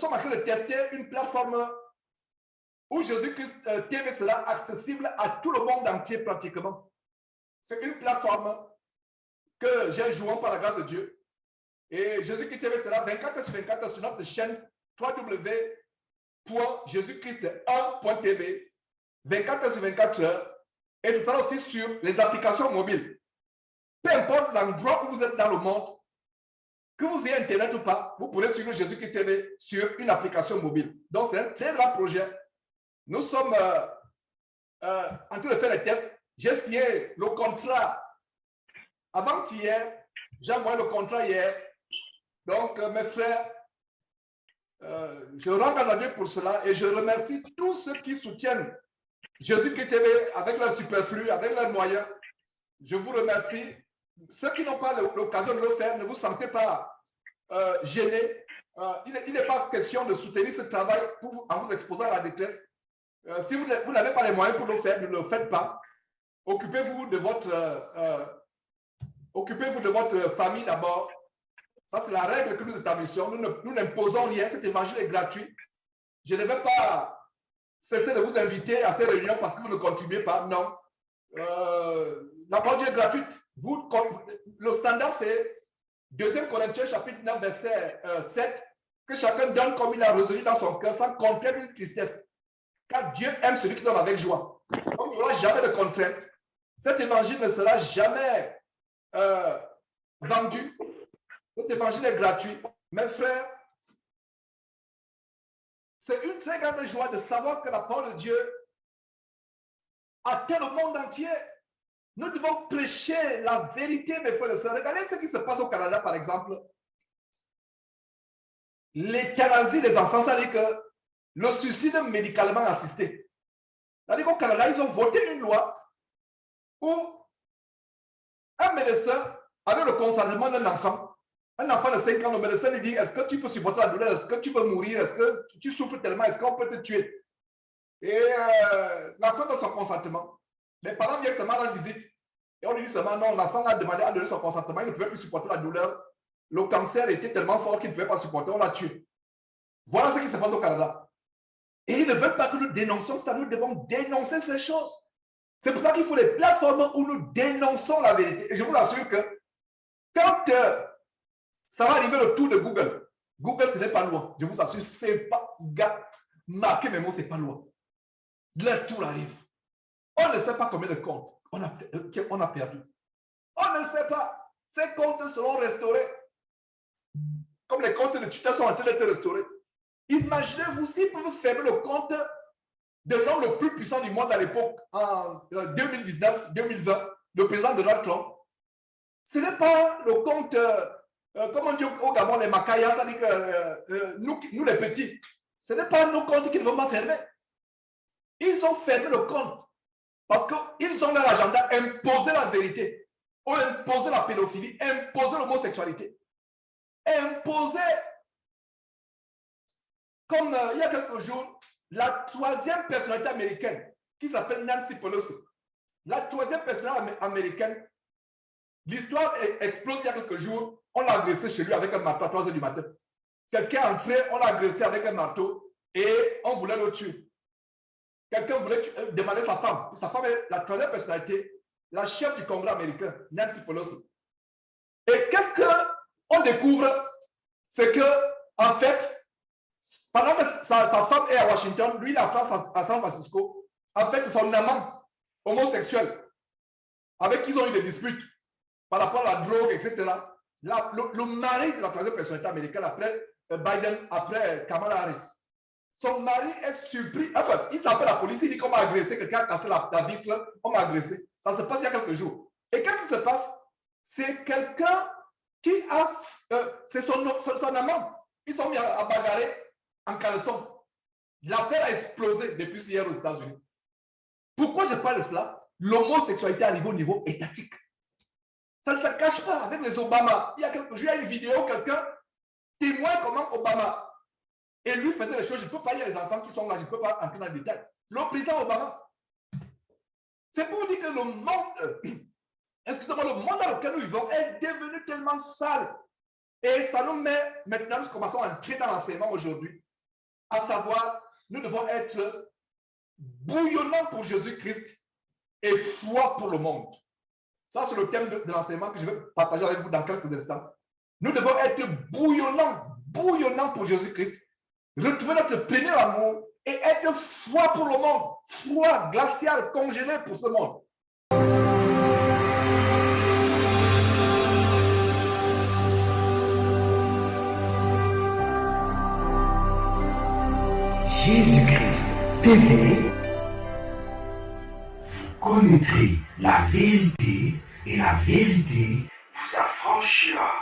sommes en train de tester une plateforme où Jésus-Christ TV sera accessible à tout le monde entier pratiquement. C'est une plateforme que j'ai jouée par la grâce de Dieu. Et Jésus-Christ TV sera 24 sur 24 sur notre chaîne www.jésuschrist1.tv 24 sur 24 heures. Et ce sera aussi sur les applications mobiles. Peu importe l'endroit où vous êtes dans le monde, que vous ayez Internet ou pas, vous pourrez suivre Jésus-Christ TV sur une application mobile. Donc, c'est un très grand projet. Nous sommes en train de faire les tests. J'ai signé le contrat avant-hier. J'ai envoyé le contrat hier. Donc, mes frères, je rends grâce à Dieu pour cela et je remercie tous ceux qui soutiennent Jésus-Christ TV avec leur superflu, avec leurs moyens. Je vous remercie. Ceux qui n'ont pas l'occasion de le faire, ne vous sentez pas gênés. Il n'est pas question de soutenir ce travail en vous exposant à la détresse. Si vous n'avez pas les moyens pour le faire, ne le faites pas. Occupez-vous de votre famille d'abord. Ça, c'est la règle que nous établissons. Nous n'imposons rien. Cet évangile est gratuit. Je ne vais pas cesser de vous inviter à ces réunions parce que vous ne contribuez pas. Non. La parole de Dieu est gratuite. Le standard, c'est 2 Corinthiens chapitre 9, verset 7, que chacun donne comme il a résolu dans son cœur sans contrainte une tristesse. Car Dieu aime celui qui donne avec joie. Donc, il n'y aura jamais de contrainte. Cet évangile ne sera jamais vendu. Cet évangile est gratuit. Mes frères, c'est une très grande joie de savoir que la parole de Dieu atteint le monde entier. Nous devons prêcher la vérité, mes frères et sœurs. Regardez ce qui se passe au Canada, par exemple. L'euthanasie des enfants, ça veut dire que le suicide médicalement assisté. C'est-à-dire qu'au Canada, ils ont voté une loi où un médecin, avec le consentement d'un enfant de 5 ans, le médecin lui dit, est-ce que tu peux supporter la douleur? Est-ce que tu veux mourir? Est-ce que tu souffres tellement? Est-ce qu'on peut te tuer? Et l'enfant donne son consentement. Les parents viennent seulement rendre visite. Et on lui dit seulement, non, l'enfant a demandé à donner son consentement, il ne pouvait plus supporter la douleur. Le cancer était tellement fort qu'il ne pouvait pas supporter, on l'a tué. Voilà ce qui se passe au Canada. Et ils ne veulent pas que nous dénoncions ça, nous devons dénoncer ces choses. C'est pour ça qu'il faut des plateformes où nous dénonçons la vérité. Et je vous assure que quand ça va arriver le tour de Google, Google, ce n'est pas loin. Je vous assure, c'est pas, marquez mes mots, ce n'est pas loin. Le tour arrive. On ne sait pas combien de comptes on a perdu. On ne sait pas. Ces comptes seront restaurés. Comme les comptes de Twitter sont en train d'être restaurés. Imaginez-vous s'ils peuvent fermer le compte de l'homme le plus puissant du monde à l'époque, en 2019-2020, le président Donald Trump. Ce n'est pas le compte, comme on dit au Gabon, les Makaya, ça dit que nous les petits, ce n'est pas nos comptes qu'ils ne vont pas fermer. Ils ont fermé le compte parce qu'ils ont leur agenda imposer la vérité, ou imposer la pédophilie, imposer l'homosexualité, imposer, comme il y a quelques jours, la 3e personnalité américaine qui s'appelle Nancy Pelosi. La 3e personnalité américaine, l'histoire explose il y a quelques jours, on l'a agressé chez lui avec un marteau à 3 heures du matin. Quelqu'un est entré, on l'a agressé avec un marteau et on voulait le tuer. Quelqu'un voulait demander sa femme. Sa femme est la 3e personnalité, la chef du Congrès américain, Nancy Pelosi. Et qu'est-ce qu'on découvre? C'est que, en fait, pendant que sa femme est à Washington, lui, il a femme à San Francisco. En fait, c'est son amant homosexuel avec qui ils ont eu des disputes par rapport à la drogue, etc. Le mari de la 3e personnalité américaine après Biden, après Kamala Harris. Son mari est surpris. Enfin, il appelle la police, il dit qu'on m'a agressé, quelqu'un a cassé la vitre, on m'a agressé. Ça se passe il y a quelques jours. Et qu'est-ce qui se passe? C'est quelqu'un qui a... c'est son amant. Ils sont mis à bagarrer en caleçon. L'affaire a explosé depuis hier aux États-Unis. Pourquoi je parle de cela? L'homosexualité arrive au niveau étatique. Ça ne se cache pas avec les Obama. Il y a quelques jours, il y a une vidéo, quelqu'un témoigne comment Obama et lui faisait les choses. Je ne peux pas, il y a les enfants qui sont là, je ne peux pas entrer dans le détail. Le président Obama. C'est pour vous dire que le monde, excusez-moi, le monde dans lequel nous vivons est devenu tellement sale. Et ça nous met, maintenant, nous commençons à entrer dans l'enseignement aujourd'hui. à savoir, nous devons être bouillonnants pour Jésus-Christ et froids pour le monde. Ça, c'est le thème de l'enseignement que je vais partager avec vous dans quelques instants. Nous devons être bouillonnants pour Jésus-Christ, retrouver notre plein amour et être froid pour le monde, froid, glacial, congelé pour ce monde. Jésus-Christ TV, vous connaîtrez la vérité et la vérité vous affranchira.